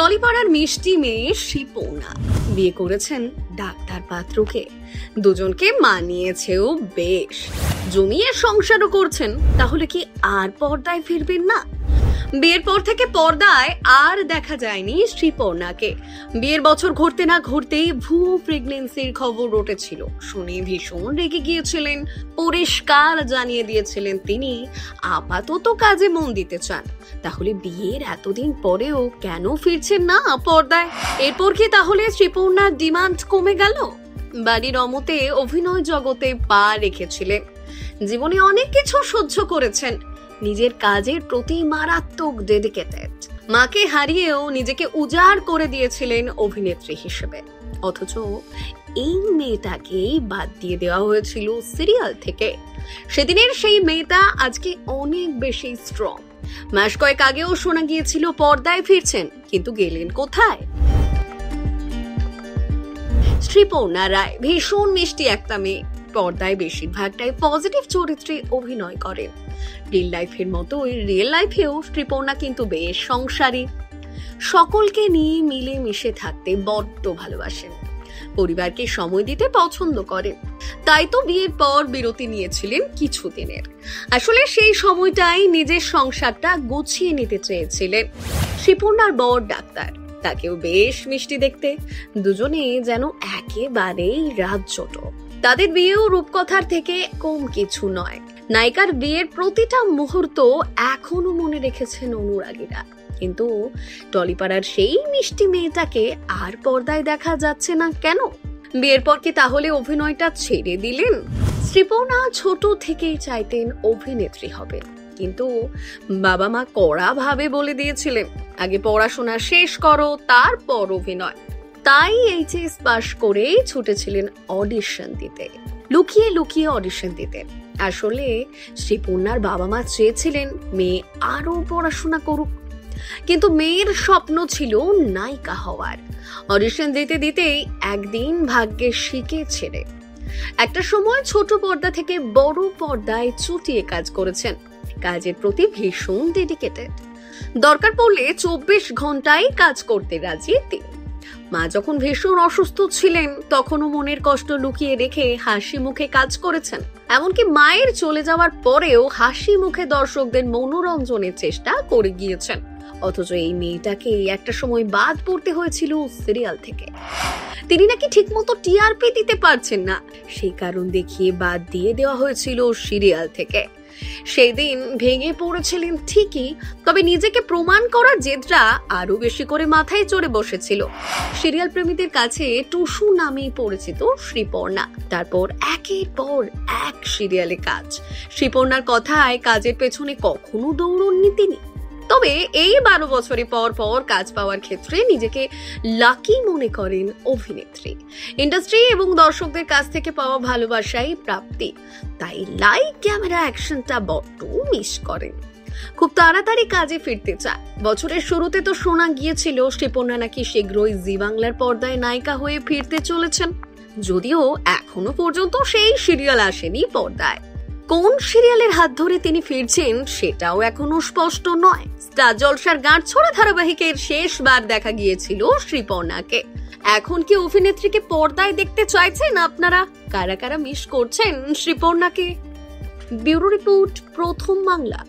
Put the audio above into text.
টলিপাড়ার মিষ্টি মেয়ে শ্রীপর্ণা বিয়ে করেছেন ডাক্তার পাত্রকে। দুজনকে মানিয়েছেও বেশ, জমিয়ে সংসারও করছেন। তাহলে কি আর পর্দায় ফিরবেন না? বিয়ের পর থেকে পর্দায় আর দেখা যায়নি শ্রীপর্ণাকে। বিয়ের বছর ঘুরতে না ঘুরতেই ভুয়ো প্রেগনেন্সির খবর উঠেছিল। শুনে ভীষণ রেগে গিয়েছিলেন। পরিষ্কার জানিয়ে দিয়েছিলেন তিনি আপাতত কাজে মন দিতে চান। তাহলে বিয়ের এতদিন পরেও কেন ফিরছেন না পর্দায়? এরপর কি তাহলে শ্রীপর্ণার ডিমান্ড কমে গেল? বাড়ির অমতে অভিনয় জগতে পা রেখেছিলেন। জীবনে অনেক কিছু সহ্য করেছেন। নিজের কাজের প্রতি মারাত্মক ডেডিকেটেড। মাকে হারিয়েও নিজেকে উজাড় করে দিয়েছিলেন অভিনেত্রী হিসেবে। অথচ এই মেয়েটাকেই বাদ দিয়ে দেওয়া হয়েছিল সিরিয়াল থেকে। সেদিনের সেই মেয়েটা আজকে অনেক বেশি স্ট্রং। মাস কয়েক আগেও শোনা গিয়েছিল পর্দায় ফিরছেন, কিন্তু গেলেন কোথায়? শ্রীপর্ণা রায় ভীষণ মিষ্টি একটা মেয়ে। পর্দায় বেশিরভাগটাই পজিটিভ চরিত্রে অভিনয় করেন। রিয়েল লাইফের মতোই রিয়েল লাইফেও শ্রীপর্ণা কিন্তু বেশ সংসারী। সকলকে নিয়ে মিলে মিশে থাকতে বড্ড ভালোবাসেন। পরিবারকে সময় দিতে পছন্দ করেন। তাই তো বিয়ের পর বিরতি নিয়েছিলেন কিছুদিনের। আসলে সেই সময়টাই নিজের সংসারটা গুছিয়ে নিতে চেয়েছিলেন। শ্রীপর্ণার বর ডাক্তার, তাকেও বেশ মিষ্টি দেখতে। দুজনে যেন একেবারেই রাজজোট। তাদের বিয়েও রূপকথার থেকে কম কিছু নয়। নায়িকার বিয়ের প্রতিটা মুহূর্ত এখনো মনে রেখেছেন অনুরাগীরা। কিন্তু টলিপাড়ার সেই মিষ্টি মেয়েটাকে আর পর্দায় দেখা যাচ্ছে না কেন? বিয়ের পর কি তাহলে অভিনয়টা ছেড়ে দিলেন? শ্রীপর্ণা ছোট থেকেই চাইতেন অভিনেত্রী হবেন, কিন্তু বাবা মা কড়া ভাবে বলে দিয়েছিলেন আগে পড়াশোনা শেষ করো, তারপর অভিনয়। তাই এইচএস পাশ করেই ছুটেছিলেন অডিশন দিতে, লুকিয়ে লুকিয়ে অডিশন দিতে। আসলে শ্রীপর্ণার বাবা মা চেয়েছিলেন মেয়ে আরো পড়াশোনা করুক, কিন্তু মেয়ের স্বপ্ন ছিল নায়িকা হওয়ার। অডিশন দিতে দিতেই একদিন ভাগ্যের শিকে ছেড়ে একটা সময় ছোট পর্দা থেকে বড় পর্দায় চুটিয়ে কাজ করেছেন। কাজের প্রতি ভীষণ ডেডিকেটেড। দরকার পড়লে 24 ঘন্টায় কাজ করতে রাজি তিনি। মা যখন ভীষণ অসুস্থ ছিলেন তখনও মনের কষ্ট লুকিয়ে রেখে হাসি মুখে কাজ করেছেন। এমনকি মায়ের চলে যাওয়ার পরেও হাসি মুখে দর্শকদের মনোরঞ্জনের চেষ্টা করে গিয়েছেন। অথচ এই মেয়েটাকে একটা সময় বাদ পড়তে হয়েছিল সিরিয়াল থেকে। তিনি নাকি ঠিকমতো টিআরপি দিতে পারছেন না, সেই কারণ দেখিয়ে বাদ দিয়ে দেওয়া হয়েছিল সিরিয়াল থেকে। সেই দিন ভেঙে পড়েছিলেন ঠিকই, তবে নিজেকে প্রমাণ করার জেদটা আরো বেশি করে মাথায় চড়ে বসেছিল। সিরিয়াল প্রেমীদের কাছে টুসু নামেই পরিচিত শ্রীপর্ণা। তারপর একের পর এক সিরিয়ালে কাজ। শ্রীপর্ণার কথায় কাজের পেছনে কখনো দৌড়ননি তিনি। তবে এই 12 বছরে পর পর কাজ পাওয়ার ক্ষেত্রে নিজেকে লাকি মনে করেন অভিনেত্রী। ইন্ডাস্ট্রি এবং দর্শকদের কাছ থেকে পাওয়া ভালোবাসাই প্রাপ্তি। তাই লাইভ ক্যামেরা অ্যাকশনটা বড্ড মিস করেন। খুব তাড়াতাড়ি কাজে ফিরতে চায়। বছরের শুরুতে তো শোনা গিয়েছিল শ্রীপর্ণা নাকি শীঘ্রই জি বাংলার পর্দায় নায়িকা হয়ে ফিরতে চলেছেন, যদিও এখনো পর্যন্ত সেই সিরিয়াল আসেনি পর্দায়। কোন সিরিয়ালের হাত ধরে তিনি ফিরছেন সেটাও এখনো স্পষ্ট নয়। স্টার জলসার গাঁটছড়া ধারাবাহিকের শেষবার দেখা গিয়েছিল শ্রীপর্ণাকে। এখন কি অভিনেত্রীকে পর্দায় দেখতে চাইছেন আপনারা? কারা কারা মিস করছেন শ্রীপর্ণাকে? ব্যুরো রিপোর্ট, প্রথম বাংলা।